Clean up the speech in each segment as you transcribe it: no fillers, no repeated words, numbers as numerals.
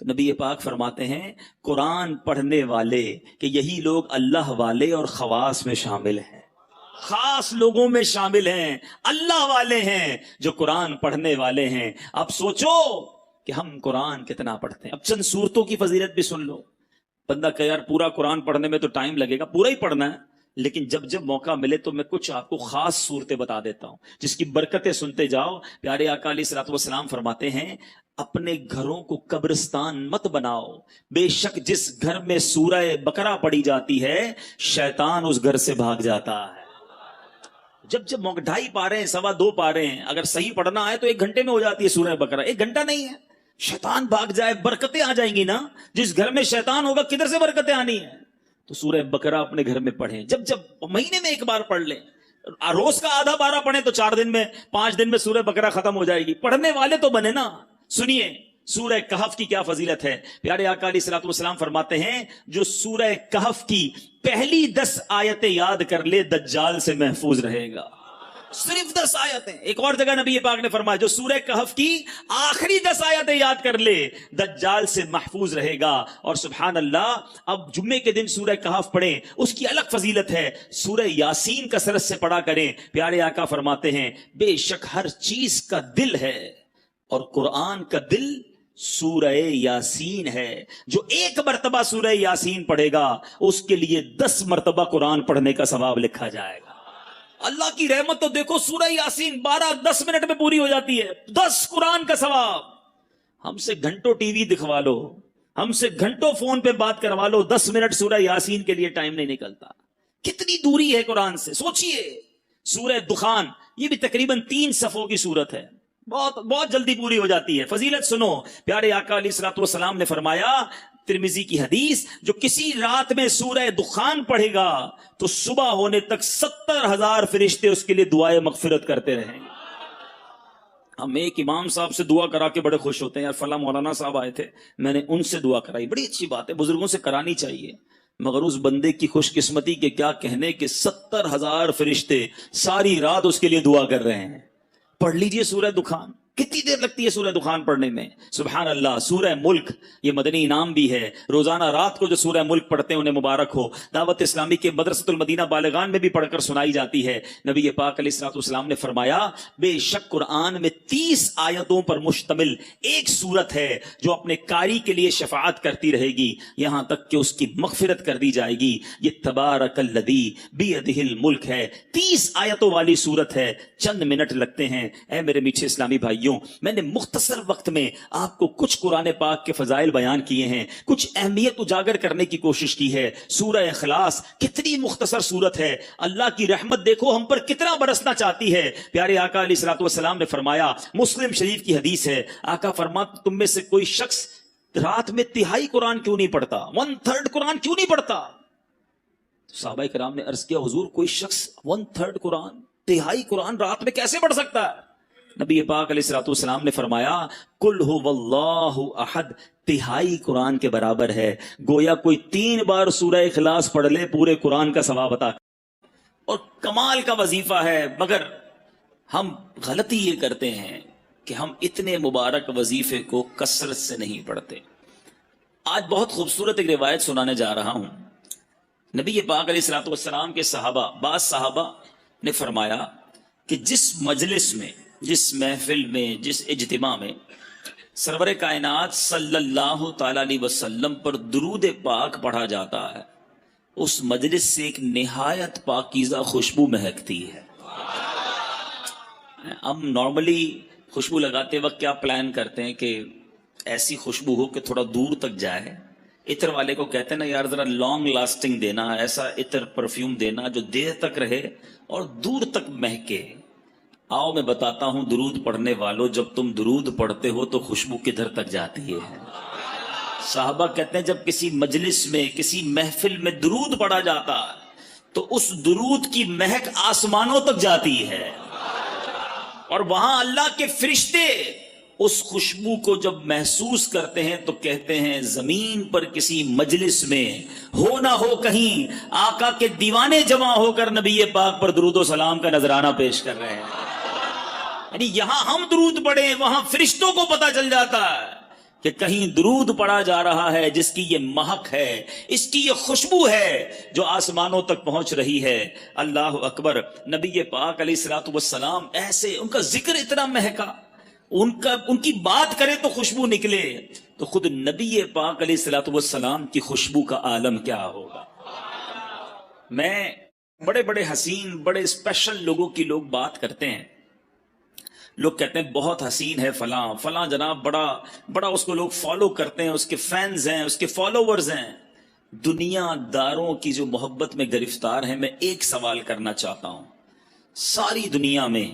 تو نبی پاک فرماتے ہیں قرآن پڑھنے والے کہ یہی لوگ اللہ والے اور خواص میں شامل ہیں، خاص لوگوں میں شامل ہیں، اللہ والے ہیں جو قرآن پڑھنے والے ہیں۔ اب سوچو کہ ہم قرآن کتنا پڑھتے ہیں۔ اب چند سورتوں کی فضیلت بھی سن لو۔ بندہ کہ یار پورا قرآن پڑھنے میں تو ٹائم لگے گا، پورا ہی پڑھنا ہے، لیکن جب موقع ملے تو میں کچھ آپ کو خاص صورتیں بتا دیتا ہوں جس کی برکتیں سنتے جاؤ۔ پیارے آقا علیہ الصلوۃ والسلام فرماتے ہیں اپنے گھروں کو قبرستان مت بناؤ، بے شک جس گھر میں سورہ بقرہ پڑھی جاتی ہے شیطان اس گھر سے بھاگ جاتا ہے۔ جب موقع 2.5 پارے ہیں، 2.25 پارے ہیں، اگر صحیح پڑھنا ہے تو 1 گھنٹے میں ہو جاتی ہے سورہ بقرہ، 1 گھنٹہ نہیں ہے۔ شیطان بھاگ جائے، برکتیں آ جائیں گی نا۔ جس گھر میں شیطان ہوگا کدھر سے برکتیں آنی ہیں؟ تو سورہ بقرہ اپنے گھر میں پڑھیں، جب مہینے میں 1 بار پڑھ لیں، روز کا آدھا پارہ پڑھیں تو 4 دن میں 5 دن میں سورہ بقرہ ختم ہو جائے گی۔ پڑھنے والے تو بنے نا۔ سنیے سورہ کہف کی کیا فضیلت ہے۔ پیارے آقا علیہ الصلوۃ والسلام فرماتے ہیں جو سورہ کہف کی پہلی 10 آیتیں یاد کر لے دجال سے محفوظ رہے گا۔ صرف 10 آیتیں۔ ایک اور جگہ نبی پاک نے فرمایا جو سورہ کہف کی آخری 10 آیتیں یاد کر لے دجال سے محفوظ رہے گا۔ اور سبحان اللہ، اب جمعے کے دن سورہ کہف پڑھیں، اس کی الگ فضیلت ہے۔ سورہ یاسین کثرت سے پڑھا کریں۔ پیارے آقا فرماتے ہیں بے شک ہر چیز کا دل ہے اور قرآن کا دل سورہ یاسین ہے۔ جو 1 مرتبہ سورہ یاسین پڑھے گا اس کے لیے 10 مرتبہ قرآن پڑھنے کا ثواب لکھا جائے گا۔ اللہ کی رحمت تو دیکھو، سورہ یاسین 12-10 منٹ میں پوری ہو جاتی ہے، 10 قرآن کا ثواب۔ ہم سے گھنٹوں ٹی وی دکھوا لو، ہم سے گھنٹوں فون پہ بات کروا لو، 10 منٹ سورہ یاسین کے لیے ٹائم نہیں نکلتا۔ کتنی دوری ہے قرآن سے، سوچئے۔ سورہ دخان یہ بھی تقریباً 3 صفوں کی سورت ہے، بہت جلدی پوری ہو جاتی ہے۔ فضیلت سنو، پیارے آقا علیہ الصلوۃ والسلام نے فرمایا، ترمذی کی حدیث، جو کسی رات میں سورہ دخان پڑھے گا تو صبح ہونے تک 70,000 فرشتے اس کے لیے دعائیں مغفرت کرتے رہیں گے۔ ہم ایک امام صاحب سے دعا کرا کے بڑے خوش ہوتے ہیں، یار فلاں مولانا صاحب آئے تھے، میں نے ان سے دعا کرائی، بڑی اچھی بات ہے، بزرگوں سے کرانی چاہیے، مگر اس بندے کی خوش قسمتی کے کیا کہنے کہ 70,000 فرشتے ساری رات اس کے لیے دعا کر رہے ہیں۔ پڑھ لیجئے سورہ دخان، کتنی دیر لگتی ہے سورہ دخان پڑھنے میں؟ سبحان اللہ۔ سورہ ملک یہ مدنی انعام بھی ہے، روزانہ رات کو جو سورہ ملک پڑھتے ہیں انہیں مبارک ہو۔ دعوت اسلامی کے مدرسۃ المدینہ بالغان میں بھی پڑھ کر سنائی جاتی ہے۔ نبی پاک علیہ الصلوۃ والسلام نے فرمایا بے شک قرآن میں 30 آیتوں پر مشتمل ایک سورت ہے جو اپنے قاری کے لیے شفاعت کرتی رہے گی یہاں تک کہ اس کی مغفرت کر دی جائے گی۔ یہ تبارک الذی بیدہ الملک ہے، 30 آیتوں والی سورت ہے، چند منٹ لگتے ہیں۔ اے میرے میٹھے اسلامی بھائیوں، میں نے مختصر وقت میں آپ کو کچھ قرآن پاک کے فضائل بیان کیے ہیں، کچھ اہمیت اجاگر کرنے کی کوشش کی ہے۔ سورہ اخلاص کتنی مختصر سورت ہے، اللہ کی رحمت دیکھو ہم پر کتنا برسنا چاہتی ہے۔ پیارے آقا علیہ الصلوۃ والسلام نے فرمایا، مسلم شریف کی حدیث ہے، آقا فرماتے تم میں سے کوئی شخص رات میں 1/3 قرآن کیوں نہیں پڑھتا، 1/3 قرآن کیوں نہیں پڑھتا؟ صحابہ کرام نے عرض کیا حضور کوئی شخص 1/3 قرآن، 1/3 قرآن رات میں کیسے پڑھ سکتا ہے؟ نبی پاک علیہ الصلوۃ والسلام نے فرمایا قل هو اللہ احد 1/3 قرآن کے برابر ہے۔ گویا کوئی 3 بار سورہ اخلاص پڑھ لے پورے قرآن کا ثواب عطا، اور کمال کا وظیفہ ہے۔ مگر ہم غلطی یہ کرتے ہیں کہ ہم اتنے مبارک وظیفے کو کثرت سے نہیں پڑھتے۔ آج بہت خوبصورت ایک روایت سنانے جا رہا ہوں۔ نبی پاک علیہ الصلوۃ والسلام کے صحابہ، بعض صحابہ نے فرمایا کہ جس مجلس میں، جس محفل میں، جس اجتماع میں سرور کائنات صلی اللہ تعالی علیہ وسلم پر درود پاک پڑھا جاتا ہے، اس مجلس سے ایک نہایت پاکیزہ خوشبو مہکتی ہے۔ ہم نارملی خوشبو لگاتے وقت کیا پلان کرتے ہیں کہ ایسی خوشبو ہو کہ تھوڑا دور تک جائے۔ عطر والے کو کہتے ہیں نا یار ذرا لانگ لاسٹنگ دینا، ایسا عطر پرفیوم دینا جو دیر تک رہے اور دور تک مہکے۔ آؤ میں بتاتا ہوں درود پڑھنے والوں، جب تم درود پڑھتے ہو تو خوشبو کدھر تک جاتی ہے؟ صحابہ کہتے ہیں جب کسی مجلس میں، کسی محفل میں درود پڑھا جاتا تو اس درود کی مہک آسمانوں تک جاتی ہے، اور وہاں اللہ کے فرشتے اس خوشبو کو جب محسوس کرتے ہیں تو کہتے ہیں زمین پر کسی مجلس میں ہو نہ ہو کہیں آقا کے دیوانے جمع ہو کر نبی پاک پر درود و سلام کا نذرانہ پیش کر رہے ہیں۔ یعنی یہاں ہم درود پڑھیں وہاں فرشتوں کو پتہ چل جاتا ہے کہ کہیں درود پڑا جا رہا ہے جس کی یہ مہک ہے، اس کی یہ خوشبو ہے جو آسمانوں تک پہنچ رہی ہے۔ اللہ اکبر۔ نبی پاک علیہ الصلوۃ والسلام ایسے، ان کا ذکر اتنا مہکا، ان کی بات کرے تو خوشبو نکلے، تو خود نبی پاک علیہ الصلوۃ والسلام کی خوشبو کا عالم کیا ہوگا۔ میں بڑے بڑے حسین، بڑے اسپیشل لوگوں کی لوگ بات کرتے ہیں، لوگ کہتے ہیں بہت حسین ہے فلاں فلاں جناب، بڑا اس کو لوگ فالو کرتے ہیں، اس کے فینز ہیں، اس کے فالوورز ہیں۔ دنیا داروں کی جو محبت میں گرفتار ہیں، میں ایک سوال کرنا چاہتا ہوں، ساری دنیا میں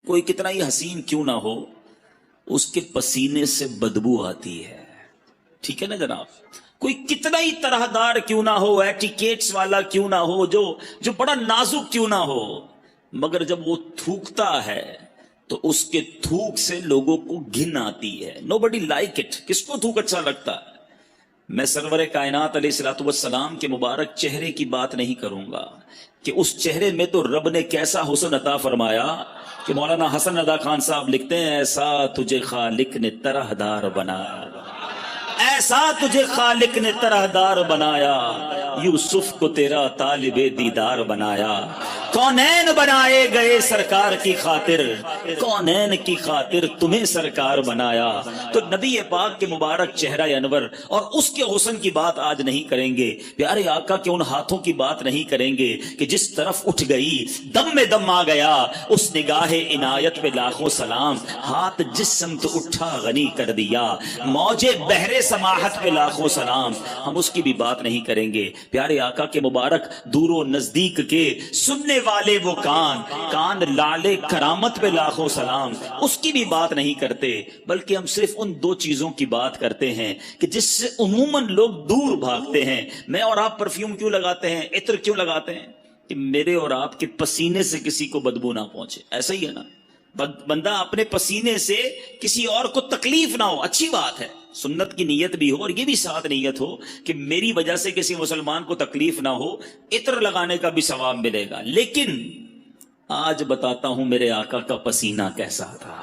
کوئی کتنا ہی حسین کیوں نہ ہو، اس کے پسینے سے بدبو آتی ہے، ٹھیک ہے نا جناب؟ کوئی کتنا ہی طرح دار کیوں نہ ہو، ایٹیکیٹس والا کیوں نہ ہو، جو بڑا نازک کیوں نہ ہو، مگر جب وہ تھوکتا ہے تو اس کے تھوک سے لوگوں کو گھن آتی ہے۔ Nobody like it. کس کو تھوک اچھا لگتا ہے؟ میں سرور کائنات علیہ الصلوۃ والسلام کے مبارک چہرے کی بات نہیں کروں گا کہ اس چہرے میں تو رب نے کیسا حسن عطا فرمایا کہ مولانا حسن رضا خان صاحب لکھتے ہیں، ایسا تجھے خالق نے طرح دار بنایا، ایسا تجھے خالق نے طرح دار بنایا، یوسف کو تیرا طالب دیدار بنایا، کونین بنائے گئے سرکار کی خاطر، کونین کی خاطر تمہیں سرکار بنایا۔ تو نبی پاک کے مبارک چہرہ انور اور اس کے حسن کی بات آج نہیں کریں گے، پیارے آقا کے ان ہاتھوں کی بات نہیں کریں گے کہ جس طرف اٹھ گئی دم میں دم آ گیا، اس نگاہ عنایت پہ لاکھوں سلام، ہاتھ جس سمت اٹھا غنی کر دیا، موجے بحر سماحت پہ لاکھوں سلام، ہم اس کی بھی بات نہیں کریں گے۔ پیارے آقا کے مبارک دور و نزدیک کے سننے والے وہ کان لالے کرامت پہ لاکھوں سلام، اس کی بھی بات نہیں کرتے، بلکہ ہم صرف ان دو چیزوں کی بات کرتے ہیں کہ جس سے عموماً لوگ دور بھاگتے ہیں۔ میں اور آپ پرفیوم کیوں لگاتے ہیں، عطر کیوں لگاتے ہیں؟ کہ میرے اور آپ کے پسینے سے کسی کو بدبو نہ پہنچے، ایسا ہی ہے نا؟ بندہ اپنے پسینے سے کسی اور کو تکلیف نہ ہو، اچھی بات ہے، سنت کی نیت بھی ہو اور یہ بھی ساتھ نیت ہو کہ میری وجہ سے کسی مسلمان کو تکلیف نہ ہو، عطر لگانے کا بھی ثواب ملے گا۔ لیکن آج بتاتا ہوں میرے آقا کا پسینہ کیسا تھا،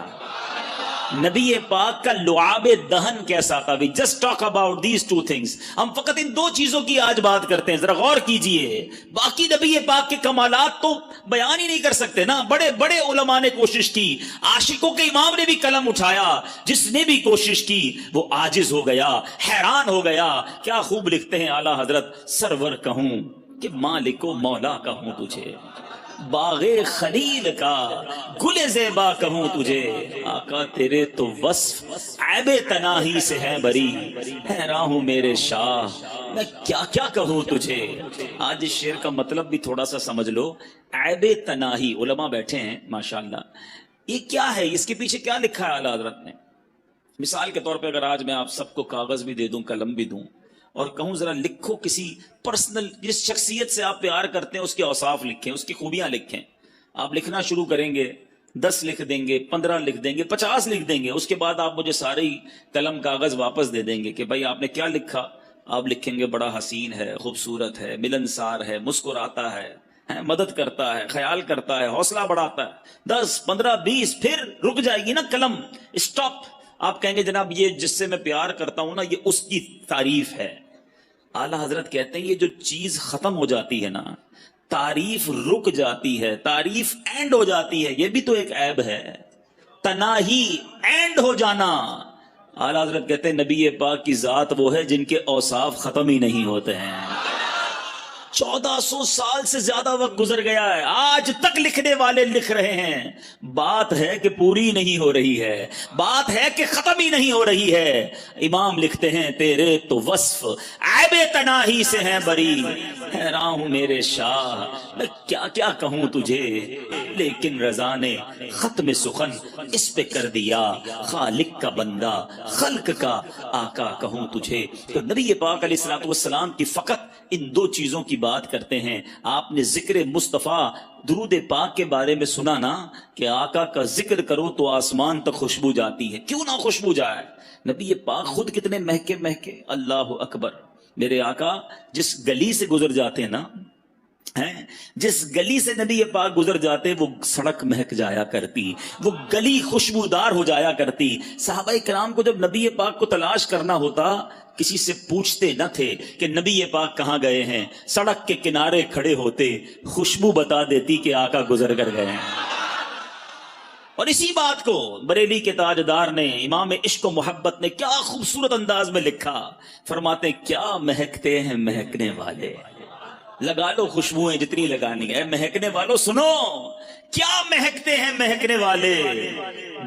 نبی پاک کا لعاب دہن کیسا تھا۔ We just talk about these two things۔ ہم فقط ان دو چیزوں کی آج بات کرتے ہیں، ذرا غور کیجئے، باقی نبی پاک کے کمالات تو بیان ہی نہیں کر سکتے نا۔ بڑے بڑے علماء نے کوشش کی، عاشقوں کے امام نے بھی قلم اٹھایا، جس نے بھی کوشش کی وہ عاجز ہو گیا، حیران ہو گیا۔ کیا خوب لکھتے ہیں اعلیٰ حضرت، سرور کہوں کہ مالک و مولا کہوں تجھے، باغ خلیل کا گل زیبا کہوں تجھے، آقا تیرے تو وصف عیب تناہی سے ہے بری، حیران ہوں میرے شاہ میں کیا کیا کہوں تجھے۔ آج اس شعر کا مطلب بھی تھوڑا سا سمجھ لو۔ عیب تناہی، علماء بیٹھے ہیں ماشاءاللہ، یہ کیا ہے، اس کے پیچھے کیا لکھا ہے اعلیٰ حضرت نے؟ مثال کے طور پہ اگر آج میں آپ سب کو کاغذ بھی دے دوں، قلم بھی دوں، اور کہوں ذرا لکھو کسی پرسنل، جس شخصیت سے آپ پیار کرتے ہیں اس کے اوصاف لکھیں، اس کی خوبیاں لکھیں، آپ لکھنا شروع کریں گے، 10 لکھ دیں گے، 15 لکھ دیں گے، 50 لکھ دیں گے، اس کے بعد آپ مجھے سارے قلم کاغذ واپس دے دیں گے کہ بھائی آپ نے کیا لکھا۔ آپ لکھیں گے بڑا حسین ہے، خوبصورت ہے، ملنسار ہے، مسکراتا ہے، مدد کرتا ہے، خیال کرتا ہے، حوصلہ بڑھاتا ہے۔ 10 15 20 پھر رک جائے گی نا قلم، اسٹاپ۔ آپ کہیں گے جناب یہ جس سے میں پیار کرتا ہوں نا، یہ اس کی تعریف ہے۔ اعلیٰ حضرت کہتے ہیں یہ جو چیز ختم ہو جاتی ہے نا، تعریف رک جاتی ہے، تعریف اینڈ ہو جاتی ہے، یہ بھی تو ایک عیب ہے، تناہی اینڈ ہو جانا۔ اعلیٰ حضرت کہتے ہیں نبی پاک کی ذات وہ ہے جن کے اوصاف ختم ہی نہیں ہوتے ہیں۔ 1400 سال سے زیادہ وقت گزر گیا ہے، آج تک لکھنے والے لکھ رہے ہیں، بات ہے کہ پوری نہیں ہو رہی ہے، بات ہے کہ ختم ہی نہیں ہو رہی ہے۔ امام لکھتے ہیں تیرے تو وصف عیب تناہی سے ہیں بری، حیران ہوں میرے شاہ میں کیا کیا کہوں تجھے، لیکن رضا نے ختم سخن اس پہ کر دیا، خالق کا بندہ خلق کا آقا کہوں تجھے۔ تو نبی پاک علیہ الصلوۃ والسلام کی فقط ان دو چیزوں کی بات کرتے ہیں۔ آپ نے ذکر مصطفیٰ درود پاک کے بارے میں سنا نا کہ آقا کا ذکر کرو تو آسمان تک خوشبو جاتی ہے، کیوں نہ خوشبو جائے؟ نبی پاک خود کتنے مہکے مہکے، اللہ اکبر۔ میرے آقا جس گلی سے گزر جاتے ہیں نا، ہیں جس گلی سے نبی پاک گزر جاتے وہ سڑک مہک جایا کرتی، وہ گلی خوشبودار ہو جایا کرتی۔ صحابہ کرام کو جب نبی پاک کو تلاش کرنا ہوتا کسی سے پوچھتے نہ تھے کہ نبی پاک کہاں گئے ہیں، سڑک کے کنارے کھڑے ہوتے، خوشبو بتا دیتی کہ آقا گزر کر گئے ہیں۔ اور اسی بات کو بریلی کے تاجدار نے، امام عشق و محبت نے کیا خوبصورت انداز میں لکھا، فرماتے ہیں کیا مہکتے ہیں مہکنے والے، لگا لو خوشبوئیں جتنی لگانی ہے، مہکنے والوں سنو کیا مہکتے ہیں مہکنے والے،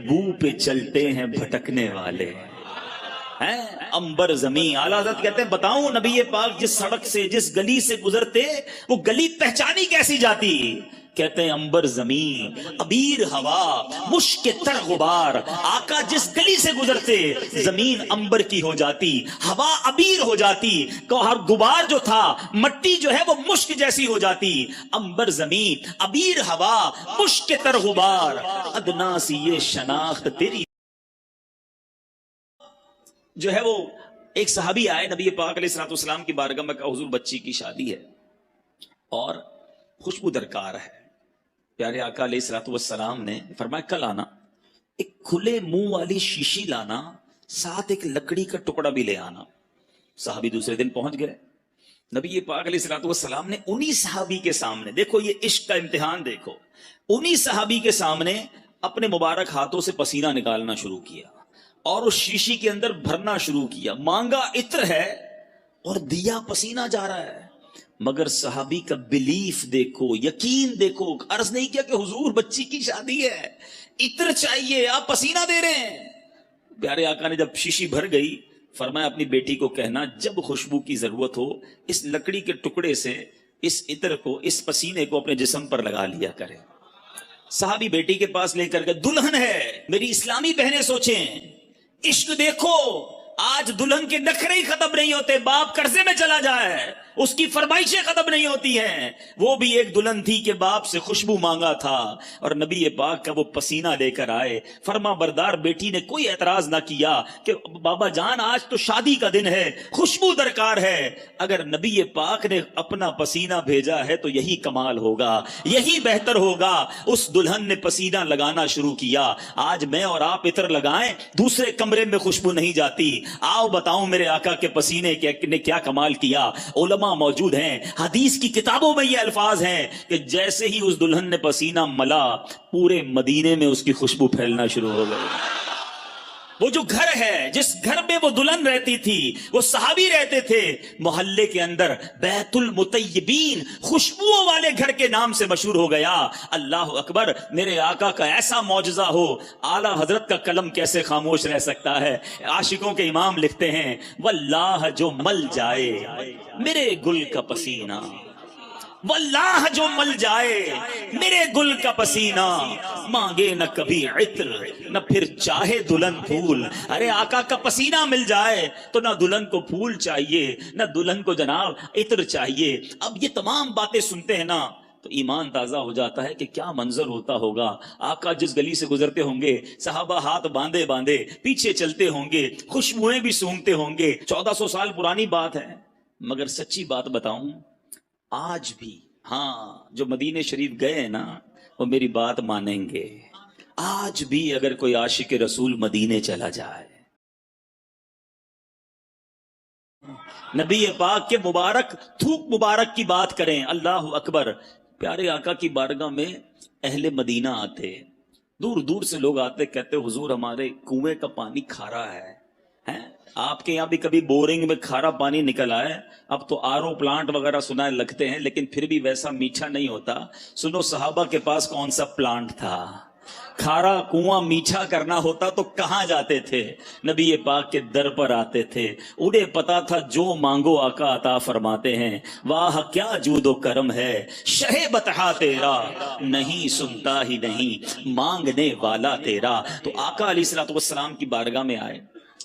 بو پہ چلتے ہیں بھٹکنے والے ہیں، امبر زمین۔ اعلیٰ حضرت کہتے ہیں بتاؤں نبی پاک جس سڑک سے جس گلی سے گزرتے وہ گلی پہچانی کیسی جاتی؟ کہتے ہیں امبر زمین، ابیر ہوا، مشک تر غبار۔ آقا جس گلی سے گزرتے زمین امبر کی ہو جاتی، ہوا ابیر ہو جاتی، ہر غبار جو تھا مٹی جو ہے وہ مشک جیسی ہو جاتی۔ امبر زمین، ابیر ہوا، مشک تر غبار، ادنا سی یہ شناخت تیری۔ جو ہے وہ ایک صحابی آئے نبی پاک علیہ الصلوۃ والسلام کی بارگاہ میں، کہا حضور بچی کی شادی ہے اور خوشبو درکار ہے۔ پیارے آقا علیہ الصلوۃ والسلام نے فرمایا کل آنا، ایک کھلے منہ والی شیشی لانا، ساتھ ایک لکڑی کا ٹکڑا بھی لے آنا۔ صحابی دوسرے دن پہنچ گئے، نبی پاک علیہ الصلوۃ والسلام نے انہی صحابی کے سامنے، دیکھو یہ عشق کا امتحان دیکھو، انہی صحابی کے سامنے اپنے مبارک ہاتھوں سے پسینہ نکالنا شروع کیا اور اس شیشی کے اندر بھرنا شروع کیا۔ مانگا عطر ہے اور دیا پسینہ جا رہا ہے، مگر صحابی کا بلیف دیکھو، یقین دیکھو، عرض نہیں کیا کہ حضور بچی کی شادی ہے، عطر چاہیے، آپ پسینہ دے رہے ہیں۔ پیارے آقا نے جب شیشی بھر گئی فرمایا اپنی بیٹی کو کہنا جب خوشبو کی ضرورت ہو اس لکڑی کے ٹکڑے سے اس عطر کو، اس پسینے کو اپنے جسم پر لگا لیا کرے۔ صحابی بیٹی کے پاس لے کر گئے، دلہن ہے، میری اسلامی بہنیں سوچیں، عشق دیکھو، آج دلہن کے نخرے ہی ختم نہیں ہوتے، باپ قرضے میں چلا جائے اس کی فرمائشیں ختم نہیں ہوتی ہیں۔ وہ بھی ایک دلہن تھی کہ باپ سے خوشبو مانگا تھا اور نبی پاک کا وہ پسینہ لے کر آئے۔ فرما بردار بیٹی نے کوئی اعتراض نہ کیا کہ بابا جان آج تو شادی کا دن ہے، خوشبو درکار ہے۔ اگر نبی پاک نے اپنا پسینہ بھیجا ہے تو یہی کمال ہوگا، یہی بہتر ہوگا۔ اس دلہن نے پسینہ لگانا شروع کیا۔ آج میں اور آپ عطر لگائیں دوسرے کمرے میں خوشبو نہیں جاتی۔ آؤ بتاؤں میرے آقا کے پسینے نے کیا کمال کیا۔ علماء موجود ہیں، حدیث کی کتابوں میں یہ الفاظ ہیں کہ جیسے ہی اس دلہن نے پسینہ ملا پورے مدینے میں اس کی خوشبو پھیلنا شروع ہو گئی۔ وہ جو گھر ہے جس گھر میں وہ دلہن رہتی تھی، وہ صحابی رہتے تھے، محلے کے اندر بیت المطیبین، خوشبوؤں والے گھر کے نام سے مشہور ہو گیا۔ اللہ اکبر، میرے آقا کا ایسا معجزہ ہو، اعلی حضرت کا قلم کیسے خاموش رہ سکتا ہے۔ عاشقوں کے امام لکھتے ہیں واللہ جو مل جائے میرے گل کا پسینہ، واللہ جو مل جائے میرے گل کا پسینہ، مانگے نہ کبھی عطر نہ پھر چاہے دلہن پھول۔ ارے آقا کا پسینہ مل جائے تو نہ دلہن کو پھول چاہیے نہ دلہن کو جناب عطر چاہیے۔ اب یہ تمام باتیں سنتے ہیں نا تو ایمان تازہ ہو جاتا ہے کہ کیا منظر ہوتا ہوگا۔ آقا جس گلی سے گزرتے ہوں گے صحابہ ہاتھ باندھے باندھے پیچھے چلتے ہوں گے، خوشبوئیں بھی سونگتے ہوں گے۔ 1400 سال پرانی بات ہے، مگر سچی بات بتاؤں، آج بھی ہاں جو مدینے شریف گئے ہیں نا وہ میری بات مانیں گے، آج بھی اگر کوئی عاشق رسول مدینے چلا جائے، نبی پاک کے مبارک تھوک مبارک کی بات کریں، اللہ اکبر، پیارے آقا کی بارگاہ میں اہل مدینہ آتے، دور دور سے لوگ آتے، کہتے حضور ہمارے کنویں کا پانی کھارا ہے۔ آپ کے یہاں بھی کبھی بورنگ میں کھارا پانی نکل آئے؟ اب تو آرو پلانٹ وغیرہ سنائے لگتے ہیں لیکن پھر بھی ویسا میٹھا نہیں ہوتا۔ سنو صحابہ کے پاس کون سا پلانٹ تھا؟ کھارا کنواں میٹھا کرنا ہوتا تو کہاں جاتے تھے؟ نبی پاک کے در پر آتے تھے، انہیں پتا تھا جو مانگو آقا عطا فرماتے ہیں۔ واہ کیا جود و کرم ہے شہ بطحا تیرا، نہیں سنتا ہی نہیں مانگنے والا تیرا۔ تو آقا علیہ الصلوۃ والسلام کی بارگاہ میں آئے،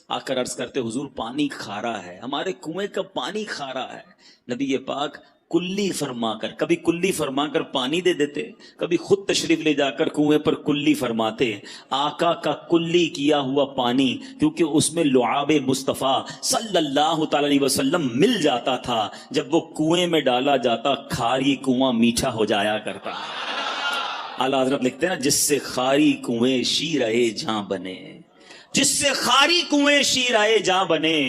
آ کر عرض کرتے حضور پانی کھارا ہے، ہمارے کنویں کا پانی کھارا ہے۔ نبی پاک کلی فرما کر، کبھی کلی فرما کر پانی دے دیتے، کبھی خود تشریف لے جا کر کنویں پر کلی فرماتے۔ آقا کا کلی کیا ہوا پانی، کیونکہ اس میں لعاب مصطفیٰ صلی اللہ تعالی علیہ وسلم مل جاتا تھا، جب وہ کنویں میں ڈالا جاتا کھاری کنواں میٹھا ہو جایا کرتا۔ اعلیٰ حضرت لکھتے ہیں نا، جس سے خاری کنویں شیرے جاں بنے، جس سے خاری کنویں شیرائے جاں بنے،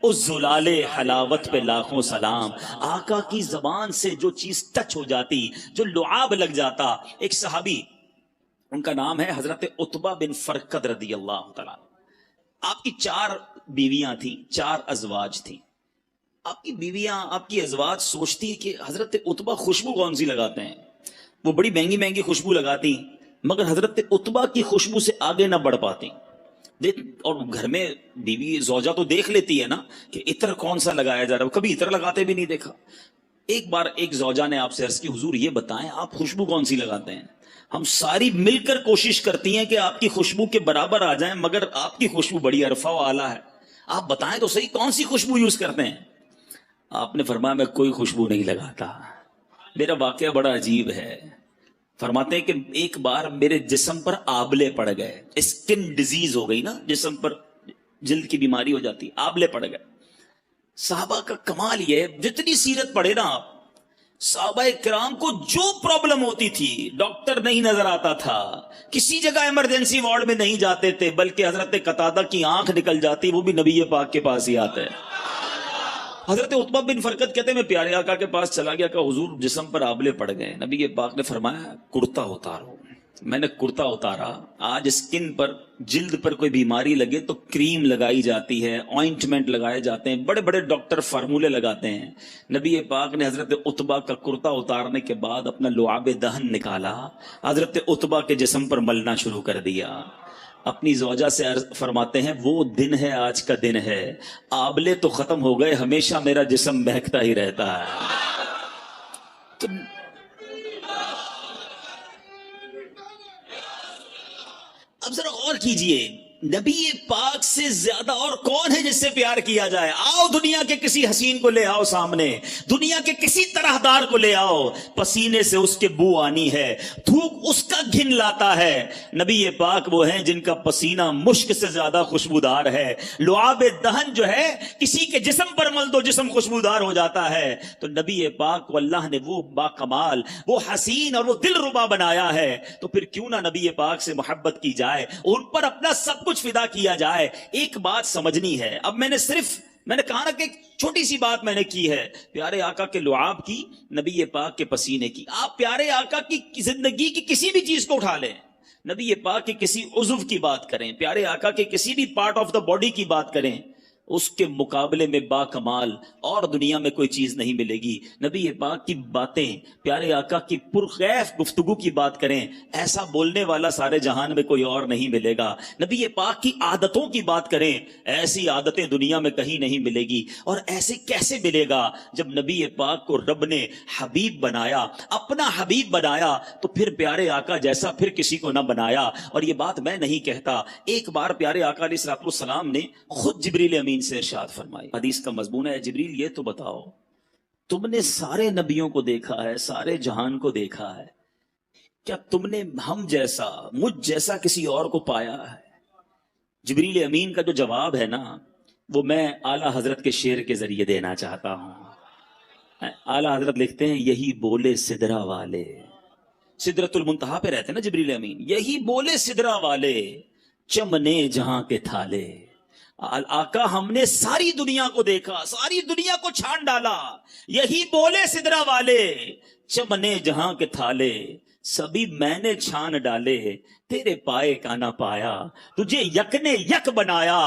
اس زلال حلاوت پہ لاکھوں سلام۔ آقا کی زبان سے جو چیز ٹچ ہو جاتی، جو لعاب لگ جاتا۔ ایک صحابی، ان کا نام ہے حضرت عتبہ بن فرقد رضی اللہ تعالیٰ۔ آپ کی 4 بیویاں تھیں، 4 ازواج تھیں۔ آپ کی بیویاں، آپ کی ازواج سوچتی کہ حضرت عتبہ خوشبو کون سی لگاتے ہیں، وہ بڑی مہنگی مہنگی خوشبو لگاتی، مگر حضرت عتبہ کی خوشبو سے آگے نہ بڑھ پاتی۔ اور گھر میں بیوی زوجہ تو دیکھ لیتی ہے نا کہ عطر کون سا لگایا جا رہا ہے، کبھی عطر لگاتے بھی نہیں دیکھا۔ ایک بار ایک زوجہ نے آپ سے عرض کی، حضور یہ بتائیں آپ خوشبو کون سی لگاتے ہیں؟ ہم ساری مل کر کوشش کرتی ہیں کہ آپ کی خوشبو کے برابر آ جائیں، مگر آپ کی خوشبو بڑی عرفہ و اعلیٰ ہے، آپ بتائیں تو صحیح کون سی خوشبو یوز کرتے ہیں؟ آپ نے فرمایا میں کوئی خوشبو نہیں لگاتا۔ میرا واقعہ بڑا عجیب ہے۔ فرماتے ہیں کہ ایک بار میرے جسم پر آبلے پڑ گئے، اسکن ڈیزیز ہو گئی نا، جسم پر جلد کی بیماری ہو جاتی، آبلے پڑ گئے۔ صحابہ کا کمال یہ ہے، جتنی سیرت پڑھے نا آپ، صحابہ کرام کو جو پرابلم ہوتی تھی، ڈاکٹر نہیں نظر آتا تھا، کسی جگہ ایمرجنسی وارڈ میں نہیں جاتے تھے، بلکہ حضرت قتادہ کی آنکھ نکل جاتی، وہ بھی نبی پاک کے پاس ہی آتے۔ حضرت عتبہ بن فرقد کہتے ہیں میں پیارے آقا کے پاس چلا گیا کہ حضور جسم پر آبلے پڑ گئے۔ نبی پاک نے فرمایا کرتا اتارو۔ میں نے کرتا اتارا۔ آج اسکن پر، جلد پر کوئی بیماری لگے تو کریم لگائی جاتی ہے، آئنٹمنٹ لگائے جاتے ہیں، بڑے بڑے ڈاکٹر فارمولے لگاتے ہیں۔ نبی پاک نے حضرت عتبہ کا کرتا اتارنے کے بعد اپنا لعاب دہن نکالا، حضرت عتبہ کے جسم پر ملنا شروع کر دیا۔ اپنی زوجہ سے فرماتے ہیں وہ دن ہے، آج کا دن ہے، آبلے تو ختم ہو گئے، ہمیشہ میرا جسم مہکتا ہی رہتا ہے۔ تو اب ذرا غور کیجئے، نبی پاک سے زیادہ اور کون ہے جس سے پیار کیا جائے؟ آؤ دنیا کے کسی حسین کو لے آؤ سامنے، دنیا کے کسی طرح دار کو لے آؤ، پسینے سے اس کے بو آنی ہے، تھوک اس کا گھن لاتا ہے۔ نبی پاک وہ ہیں جن کا پسینہ مشک سے زیادہ خوشبودار ہے۔ لعاب دہن جو ہے کسی کے جسم پر مل دو جسم خوشبودار ہو جاتا ہے۔ تو نبی پاک کو اللہ نے وہ با کمال، وہ حسین اور وہ دل ربا بنایا ہے، تو پھر کیوں نہ نبی پاک سے محبت کی جائے، ان پر اپنا سب کچھ فدا کیا جائے۔ ایک بات سمجھنی ہے، اب میں نے کہا نا کہ ایک چھوٹی سی بات میں نے کی ہے، پیارے آقا کے لعاب کی، نبی پاک کے پسینے کی۔ آپ پیارے آقا کی زندگی کی کسی بھی چیز کو اٹھا لیں، نبی پاک کے کسی عضو کی بات کریں، پیارے آقا کے کسی بھی پارٹ آف دا باڈی کی بات کریں، اس کے مقابلے میں با کمال اور دنیا میں کوئی چیز نہیں ملے گی۔ نبی پاک کی باتیں، پیارے آقا کی پرخیف گفتگو کی بات کریں، ایسا بولنے والا سارے جہان میں کوئی اور نہیں ملے گا۔ نبی پاک کی عادتوں کی بات کریں، ایسی عادتیں دنیا میں کہیں نہیں ملے گی۔ اور ایسے کیسے ملے گا؟ جب نبی پاک کو رب نے حبیب بنایا، اپنا حبیب بنایا، تو پھر پیارے آقا جیسا پھر کسی کو نہ بنایا۔ اور یہ بات میں نہیں کہتا، ایک بار پیارے آقا علیہ الصلوۃ والسلام نے خود جبریل امین سے ارشاد فرمائی، حدیث کا مضمون ہے، جبریل یہ تو بتاؤ، تم نے سارے نبیوں کو دیکھا ہے، سارے جہان کو دیکھا ہے، کیا تم نے ہم جیسا، مجھ جیسا کسی اور کو پایا ہے؟ جبریل امین کا جو جواب ہے نا، وہ میں اعلیٰ حضرت کے شعر کے ذریعے دینا چاہتا ہوں۔ اعلیٰ حضرت لکھتے ہیں، یہی بولے سدرا والے، سدرۃ المنتہا پہ رہتے ہیں نا جبریل امین، یہی بولے سدرا والے، چمنے جہاں کے تھالے۔ آقا ہم نے ساری دنیا کو دیکھا، ساری دنیا کو چھان ڈالا، یہی بولے سدرا والے، چمنے جہاں کے تھالے، سبھی میں نے چھان ڈالے، تیرے پائے کا نہ پایا، تجھے یک نے یک بنایا۔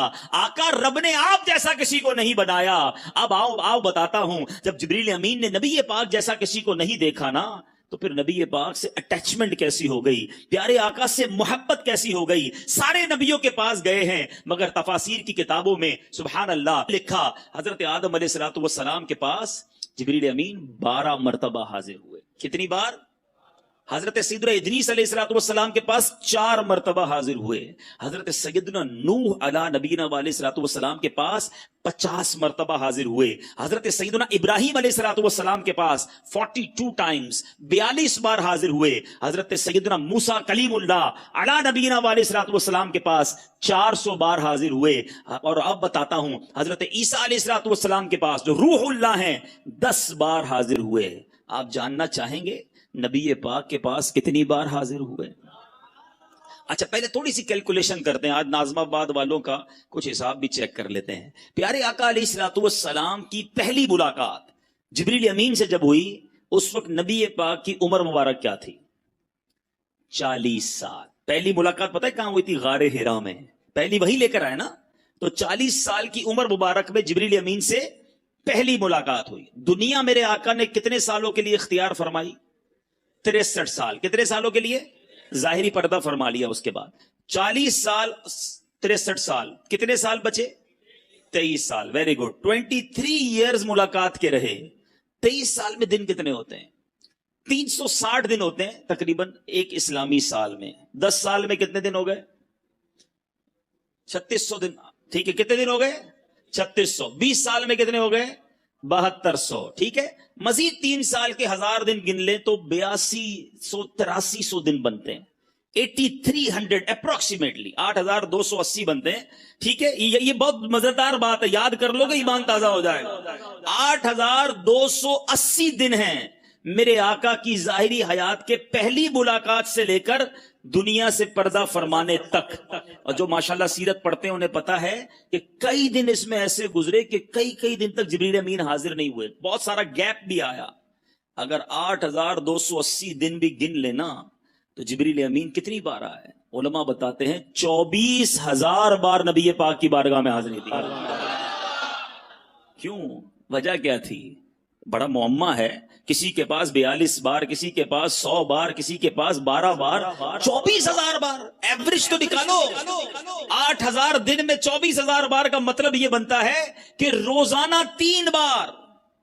آقا رب نے آپ جیسا کسی کو نہیں بنایا۔ اب آؤ بتاتا ہوں، جب جبریل امین نے نبی پاک جیسا کسی کو نہیں دیکھا نا، تو پھر نبی پاک سے اٹیچمنٹ کیسی ہو گئی، پیارے آقا سے محبت کیسی ہو گئی۔ سارے نبیوں کے پاس گئے ہیں، مگر تفاسیر کی کتابوں میں سبحان اللہ لکھا، حضرت آدم علیہ الصلوۃ والسلام کے پاس جبریل امین 12 مرتبہ حاضر ہوئے۔ کتنی بار؟ حضرت سیدنا ادریس علیہ السلام کے پاس 4 مرتبہ حاضر ہوئے. حضرت سیدنا نوح علی نبینا علیہ السلام کے پاس 50 مرتبہ حاضر ہوئے. حضرت سیدنا ابراہیم علیہ السلام کے پاس 42 ٹائمز 42 بار حاضر ہوئے. حضرت سیدنا موسیٰ کلیم اللہ علی نبینا علیہ السلام کے پاس 400 بار حاضر ہوئے. اور اب بتاتا ہوں حضرت عیسیٰ علیہ السلام کے پاس جو روح اللہ ہیں 10 بار حاضر ہوئے. آپ جاننا چاہیں گے نبی پاک کے پاس کتنی بار حاضر ہوئے؟ اچھا پہلے تھوڑی سی کیلکولیشن کرتے ہیں. آج ناظم آباد والوں کا کچھ حساب بھی چیک کر لیتے ہیں. پیارے آقا علیہ السلام کی پہلی ملاقات جبریل امین سے جب ہوئی اس وقت نبی پاک کی عمر مبارک کیا تھی؟ 40 سال. پہلی ملاقات پتہ ہے کہاں ہوئی تھی؟ غار حرا میں. پہلی وہی لے کر آئے نا. تو 40 سال کی عمر مبارک میں جبریل امین سے پہلی ملاقات ہوئی. دنیا میرے آقا نے کتنے سالوں کے لیے اختیار فرمائی؟ 63 سال. کتنے سالوں کے لیے؟ ظاہری پردہ فرما لیا. اس کے بعد 40 سال 63 سال کتنے سال بچے؟ 23 سال. Very good. 23 ایئرز ملاقات کے رہے. 23 سال میں دن کتنے ہوتے ہیں؟ 360 دن ہوتے ہیں تقریباً ایک اسلامی سال میں. 10 سال میں کتنے دن ہو گئے؟ 3600 دن. ٹھیک ہے. کتنے دن ہو گئے؟ 3600. 20 سال میں کتنے ہو گئے؟ 7200. ٹھیک ہے. مزید 3 سال کے 1000 دن گن لیں تو 8200 8300 دن بنتے ہیں. 8300 اپروکسیمیٹلی 8280 بنتے ہیں. ٹھیک ہے. یہ بہت مزیدار بات ہے, یاد کر لو گے ایمان تازہ ہو جائے گا. 8280 دن ہیں میرے آقا کی ظاہری حیات کے پہلی ملاقات سے لے کر دنیا سے پردہ فرمانے تک. اور جو ماشاءاللہ سیرت پڑھتے ہیں انہیں پتا ہے کہ کئی دن اس میں ایسے گزرے کہ کئی دن تک جبریل امین حاضر نہیں ہوئے. بہت سارا گیپ بھی آیا. اگر 8280 دن بھی گن لینا تو جبریل امین کتنی بار آئے؟ علماء بتاتے ہیں 24,000 بار نبی پاک کی بارگاہ میں حاضری دی. کیوں؟ وجہ کیا تھی؟ بڑا معمہ ہے. کسی کے پاس 42 بار, کسی کے پاس 100 بار, کسی کے پاس 12 بار. 24,000 بار ایوریج تو نکالو. 8,000 دن میں 24,000 بار کا مطلب یہ بنتا ہے کہ روزانہ 3 بار.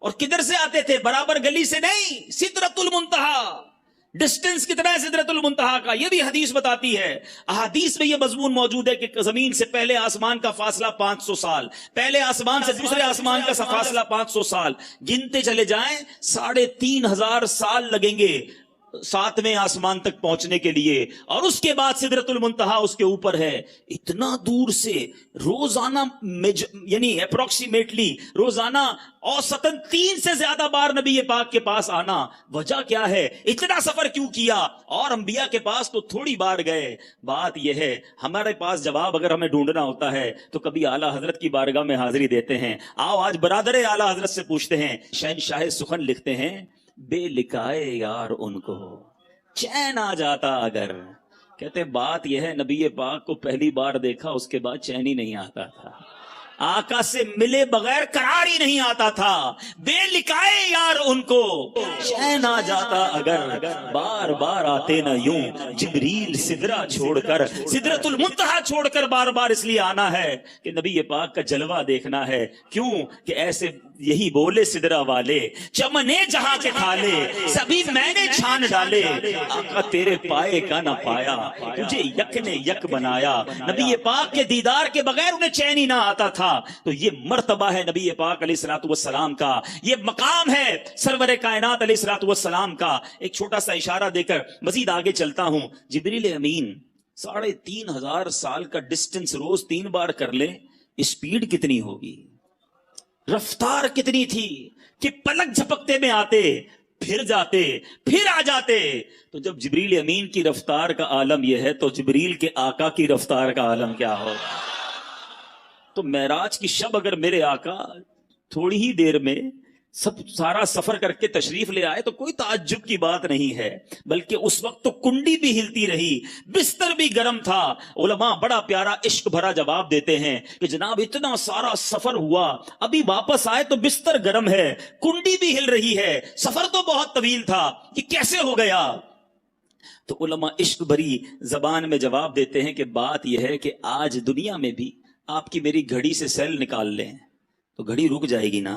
اور کدھر سے آتے تھے؟ برابر گلی سے نہیں, سدرۃ المنتہا. ڈسٹنس کتنا ہے سدرۃ المنتہا کا؟ یہ بھی حدیث بتاتی ہے. احادیث میں یہ مضمون موجود ہے کہ زمین سے پہلے آسمان کا فاصلہ 500 سال, پہلے آسمان سے دوسرے آسمان کا فاصلہ 500 سال. گنتے چلے جائیں 3,500 سال لگیں گے 7ویں آسمان تک پہنچنے کے لیے. اور اس کے بعد سدرۃ المنتہا اس کے اوپر ہے. اتنا دور سے روزانہ یعنی اپروکسیمیٹلی روزانہ اوسطاً 3 سے زیادہ بار نبی پاک کے پاس آنا. وجہ کیا ہے؟ اتنا سفر کیوں کیا؟ اور انبیاء کے پاس تو تھوڑی بار گئے. بات یہ ہے ہمارے پاس جواب اگر ہمیں ڈھونڈنا ہوتا ہے تو کبھی اعلیٰ حضرت کی بارگاہ میں حاضری دیتے ہیں. آؤ آج برادر اعلیٰ حضرت سے پوچھتے ہیں. شہنشاہ سخن لکھتے ہیں بے لکھائے یار ان کو چین آ جاتا اگر. کہتے بات یہ ہے نبی پاک کو پہلی بار دیکھا اس کے بعد چین ہی نہیں آتا تھا. آقا سے ملے بغیر قرار ہی نہیں آتا تھا. بے لکھائے یار ان کو چین آ جاتا اگر بار بار آتے نہ یوں. جبریل سدرہ چھوڑ کر سدرۃ المنتہا چھوڑ کر بار بار اس لیے آنا ہے کہ نبی پاک کا جلوہ دیکھنا ہے. کیوں کہ ایسے یہی بولے سدرہ والے چمنے جہاں کے کھالے سبھی میں نے چھان ڈالے. آقا تیرے پائے کا نہ پایا تجھے یک نے یک بنایا. نبی پاک کے دیدار کے بغیر انہیں چین ہی نہ آتا تھا. تو یہ مرتبہ ہے نبی پاک علیہ الصلوۃ والسلام کا, یہ مقام ہے سرور کائنات علیہ الصلوۃ والسلام کا. ایک چھوٹا سا اشارہ دے کر مزید آگے چلتا ہوں. جبریل امین 3,500 سال کا ڈسٹنس روز 3 بار کر لیں, اسپیڈ کتنی ہوگی, رفتار کتنی تھی کہ پلک جھپکتے میں آتے پھر جاتے پھر آ جاتے. تو جب جبریل امین کی رفتار کا عالم یہ ہے تو جبریل کے آقا کی رفتار کا عالم کیا ہوگا. تو معراج کی شب اگر میرے آقا تھوڑی ہی دیر میں سارا سفر کر کے تشریف لے آئے تو کوئی تعجب کی بات نہیں ہے, بلکہ اس وقت تو کنڈی بھی ہلتی رہی, بستر بھی گرم تھا. علماء بڑا پیارا عشق بھرا جواب دیتے ہیں کہ جناب اتنا سارا سفر ہوا, ابھی واپس آئے تو بستر گرم ہے, کنڈی بھی ہل رہی ہے, سفر تو بہت طویل تھا, یہ کیسے ہو گیا؟ تو علماء عشق بھری زبان میں جواب دیتے ہیں کہ بات یہ ہے کہ آج دنیا میں بھی آپ کی میری گھڑی سے سیل نکال لیں تو گھڑی رک جائے گی نا.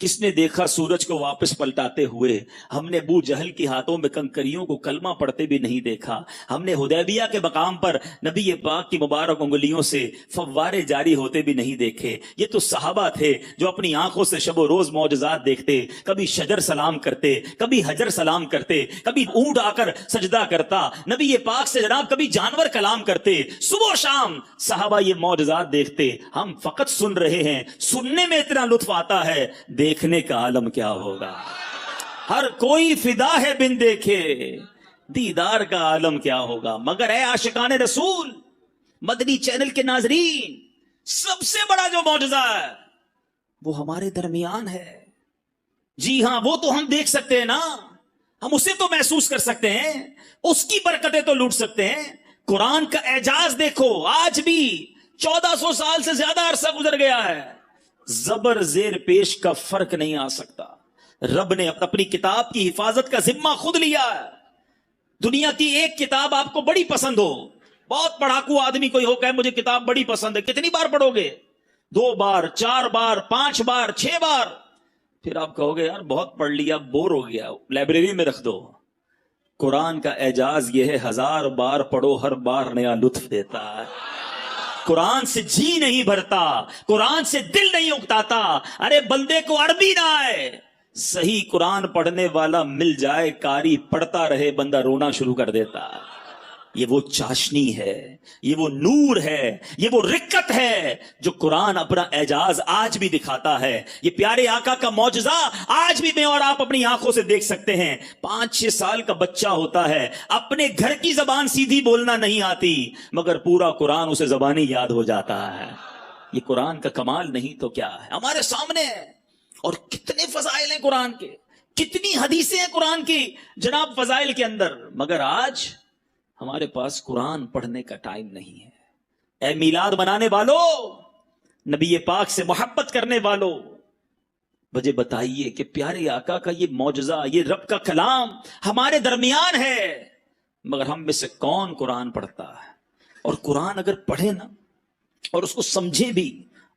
کس نے دیکھا سورج کو واپس پلٹاتے ہوئے؟ ہم نے ابو جہل کے ہاتھوں میں کنکریوں کو کلمہ پڑھتے بھی نہیں دیکھا. ہم نے حدیبیہ کے مقام پر نبی پاک کی مبارک انگلیوں سے فوارے جاری ہوتے بھی نہیں دیکھے. یہ تو صحابہ تھے جو اپنی آنکھوں سے شب و روز معجزات دیکھتے. کبھی شجر سلام کرتے, کبھی حجر سلام کرتے, کبھی اونٹ آ کر سجدہ کرتا, نبی پاک سے جناب کبھی جانور کلام کرتے. صبح و شام صحابہ یہ معجزات دیکھتے. ہم فقط سن رہے ہیں, سننے میں اتنا لطف آتا ہے, دیکھنے کا عالم کیا ہوگا. ہر کوئی فدا ہے بن دیکھے, دیدار کا عالم کیا ہوگا. مگر اے عاشقان رسول, مدنی چینل کے ناظرین, سب سے بڑا جو معجزہ ہے وہ ہمارے درمیان ہے. جی ہاں, وہ تو ہم دیکھ سکتے ہیں نا, ہم اسے تو محسوس کر سکتے ہیں, اس کی برکتیں تو لوٹ سکتے ہیں. قرآن کا اعجاز دیکھو, آج بھی 1400 سال سے زیادہ عرصہ گزر گیا ہے, زبر زیر پیش کا فرق نہیں آ سکتا. رب نے اپنی کتاب کی حفاظت کا ذمہ خود لیا ہے. دنیا کی ایک کتاب آپ کو بڑی پسند ہو, بہت پڑھاکو آدمی کوئی ہو کہ مجھے کتاب بڑی پسند ہے, کتنی بار پڑھو گے؟ 2 بار, 4 بار, 5 بار, 6 بار. پھر آپ کہو گے یار بہت پڑھ لیا, بور ہو گیا, لائبریری میں رکھ دو. قرآن کا اعجاز یہ ہے, 1000 بار پڑھو, ہر بار نیا لطف دیتا ہے. قرآن سے جی نہیں بھرتا, قرآن سے دل نہیں اکتاتا. ارے بندے کو عربی نہ آئے, صحیح قرآن پڑھنے والا مل جائے, قاری پڑھتا رہے, بندہ رونا شروع کر دیتا. یہ وہ چاشنی ہے, یہ وہ نور ہے, یہ وہ رکت ہے جو قرآن اپنا اعجاز آج بھی دکھاتا ہے. یہ پیارے آقا کا معجزہ آج بھی میں اور آپ اپنی آنکھوں سے دیکھ سکتے ہیں. 5-6 سال کا بچہ ہوتا ہے, اپنے گھر کی زبان سیدھی بولنا نہیں آتی, مگر پورا قرآن اسے زبانی یاد ہو جاتا ہے. یہ قرآن کا کمال نہیں تو کیا ہے, ہمارے سامنے ہے. اور کتنے فضائل ہیں قرآن کے, کتنی حدیثیں ہیں قرآن کی جناب فضائل کے اندر. مگر آج ہمارے پاس قرآن پڑھنے کا ٹائم نہیں ہے. اے میلاد منانے والو, نبی پاک سے محبت کرنے والو, مجھے بتائیے کہ پیارے آقا کا یہ معجزہ, یہ رب کا کلام ہمارے درمیان ہے, مگر ہم میں سے کون قرآن پڑھتا ہے؟ اور قرآن اگر پڑھے نا اور اس کو سمجھے بھی,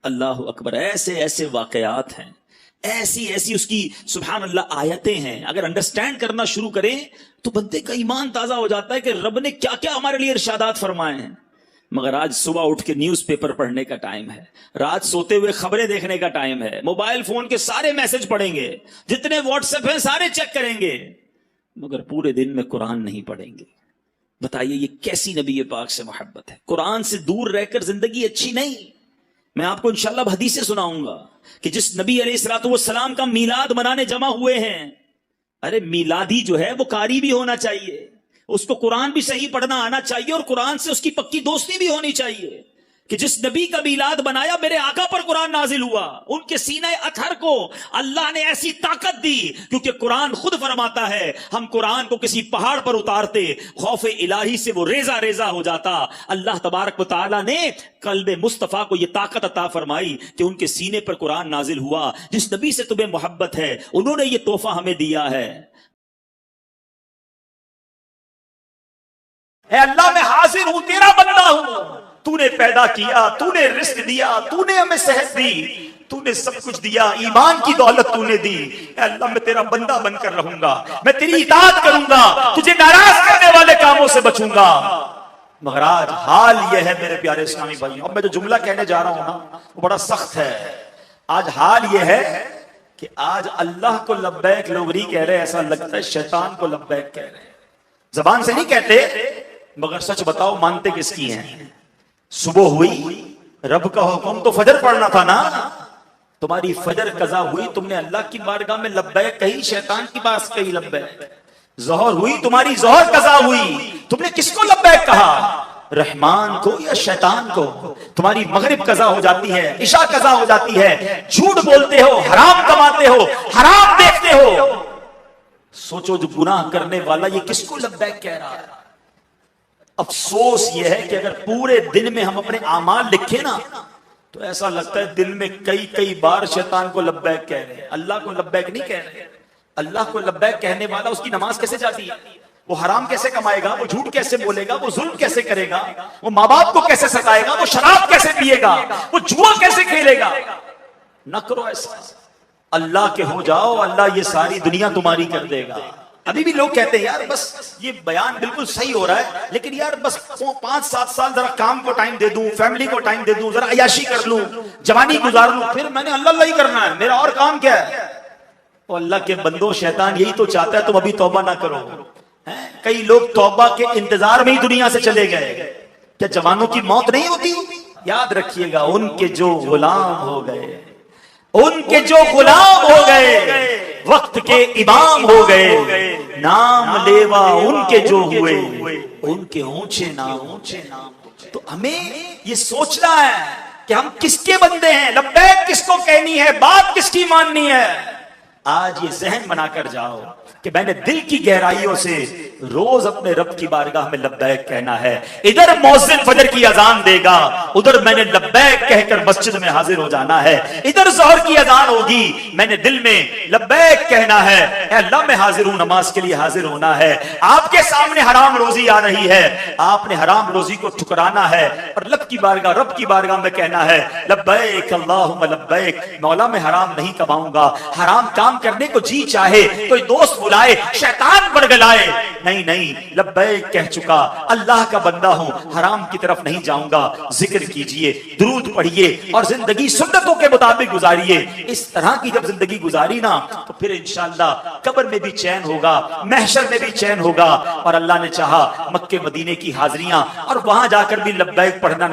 اللہ اکبر, ایسے ایسے واقعات ہیں, ایسی ایسی اس کی سبحان اللہ آیتیں ہیں. اگر انڈرسٹینڈ کرنا شروع کریں تو بندے کا ایمان تازہ ہو جاتا ہے کہ رب نے کیا کیا ہمارے لیے ارشادات فرمائے ہیں. مگر آج صبح اٹھ کے نیوز پیپر پڑھنے کا ٹائم ہے, رات سوتے ہوئے خبریں دیکھنے کا ٹائم ہے, موبائل فون کے سارے میسج پڑھیں گے, جتنے واٹس ایپ ہیں سارے چیک کریں گے, مگر پورے دن میں قرآن نہیں پڑھیں گے. بتائیے یہ کیسی نبی پاک سے محبت ہے؟ قرآن سے دور رہ کر زندگی اچھی نہیں. میں آپ کو انشاءاللہ حدیثیں سناؤں گا کہ جس نبی علیہ الصلوۃ والسلام کا میلاد منانے جمع ہوئے ہیں, ارے میلادی جو ہے وہ قاری بھی ہونا چاہیے, اس کو قرآن بھی صحیح پڑھنا آنا چاہیے, اور قرآن سے اس کی پکی دوستی بھی ہونی چاہیے. کہ جس نبی کا میلاد بنایا, میرے آقا پر قرآن نازل ہوا, ان کے سینہ اطہر کو اللہ نے ایسی طاقت دی, کیونکہ قرآن خود فرماتا ہے ہم قرآن کو کسی پہاڑ پر اتارتے, خوف الہی سے وہ ریزہ ریزہ ہو جاتا. اللہ تبارک و تعالیٰ نے قلب مصطفیٰ کو یہ طاقت عطا فرمائی کہ ان کے سینے پر قرآن نازل ہوا. جس نبی سے تمہیں محبت ہے انہوں نے یہ تحفہ ہمیں دیا ہے. اے اللہ میں حاضر ہوں, تیرا بندہ ہوں, تو نے پیدا کیا, تو نے رزق دیا, تو نے ہمیں صحت دی, تو نے سب کچھ دیا, ایمان کی دولت تو نے دی. اے اللہ میں تیرا بندہ بن کر رہوں گا, میں تیری اطاعت کروں گا, تجھے ناراض کرنے والے کاموں سے بچوں گا. مگر آج حال یہ ہے میرے پیارے اسلامی بھائیوں, اب میں جو جملہ کہنے جا رہا ہوں نا وہ بڑا سخت ہے. آج حال یہ ہے کہ آج اللہ کو لبیک لوگ نہیں کہہ رہے, ایسا لگتا ہے شیطان کو لبیک کہہ رہے. زبان سے نہیں کہتے, مگر سچ بتاؤ مانتے کس کی ہیں؟ صبح ہوئی, رب کا حکم تو فجر پڑھنا تھا نا, تمہاری فجر قضا ہوئی, تم نے اللہ کی بارگاہ میں لبیک کہی, شیطان کی بات کہی لبیک. ظہر ہوئی, تمہاری ظہر قضا ہوئی, تم نے کس کو لبیک کہا؟ رحمان کو یا شیطان کو؟ تمہاری مغرب قضا ہو جاتی ہے, عشاء قضا ہو جاتی ہے, جھوٹ بولتے ہو, حرام کماتے ہو, حرام دیکھتے ہو. سوچو جو گناہ کرنے والا یہ کس کو لبیک کہہ رہا ہے؟ افسوس یہ ہے کہ اگر پورے دن میں ہم اپنے اعمال لکھیں نا تو ایسا لگتا ہے دن میں کئی بار شیطان کو لبیک کہہ رہے ہیں, اللہ کو لبیک نہیں کہہ رہے. اللہ کو لبیک کہنے والا اس کی نماز کیسے جاتی ہے, وہ حرام کیسے کمائے گا, وہ جھوٹ کیسے بولے گا, وہ ظلم کیسے کرے گا, وہ ماں باپ کو کیسے ستائے گا, وہ شراب کیسے پیے گا, وہ جوا کیسے کھیلے گا. نہ کرو ایسا. اللہ کے ہو جاؤ، اللہ یہ ساری دنیا تمہاری کر دے گا۔ ابھی بھی لوگ کہتے ہیں یار بس یہ بیان بالکل صحیح ہو رہا ہے، لیکن یار بس 5-7 سال ذرا کام کو ٹائم دے دوں، فیملی کو ٹائم دے دوں، ذرا عیاشی کر لوں، جوانی گزار لوں، پھر میں نے اللہ اللہ ہی کرنا ہے، میرا اور کام کیا ہے؟ وہ اللہ کے بندو، شیطان یہی تو چاہتا ہے تم ابھی توبہ نہ کرو۔ کئی لوگ توبہ کے انتظار میں ہی دنیا سے چلے گئے۔ کیا جوانوں کی موت نہیں ہوتی؟ یاد رکھیے گا، ان کے جو غلام ہو گئے، ان کے جو غلام ہو گئے، وقت کے امام ہو گئے، نام لیوا ان کے جو ہوئے، ان کے اونچے نام۔ تو ہمیں یہ سوچنا ہے کہ ہم کس کے بندے ہیں، لبیک کس کو کہنی ہے، بات کس کی ماننی ہے۔ آج یہ ذہن بنا کر جاؤ کہ میں نے دل کی گہرائیوں سے روز اپنے رب کی بارگاہ میں لبیک کہنا ہے۔ ادھر مؤذن فجر کی اذان دے گا، ادھر میں نے لبیک کہہ کر مسجد میں حاضر ہو جانا ہے۔ ادھر ظہر کی اذان ہوگی، میں نے دل میں لبیک کہنا ہے، اے اللہ میں حاضر ہوں، نماز کے لیے حاضر ہونا ہے۔ آپ کے سامنے حرام روزی آ رہی ہے، آپ نے حرام روزی کو ٹھکرانا ہے اور رب کی بارگاہ میں کہنا ہے لبیک اللہم لبیک، مولا میں حرام نہیں کماؤں گا۔ حرام کام کرنے کو جی چاہے کوئی دوست بلائے، شیطان بڑگلائے، نہیں لبیک کہہ چکا، اللہ کا بندہ ہوں، حرام کی طرف نہیں جاؤں گا۔ ذکر کیجئے، درود پڑھیے اور زندگی سنتوں کے مطابق گزاریے۔ اس طرح کی جب زندگی گزاری نا تو پھر انشاءاللہ قبر میں بھی چین ہوگا، محشر میں بھی چین ہوگا، اور اللہ نے چاہا مکے مدینے کی حاضریاں اور وہاں جا کر بھی لبیک پڑھنا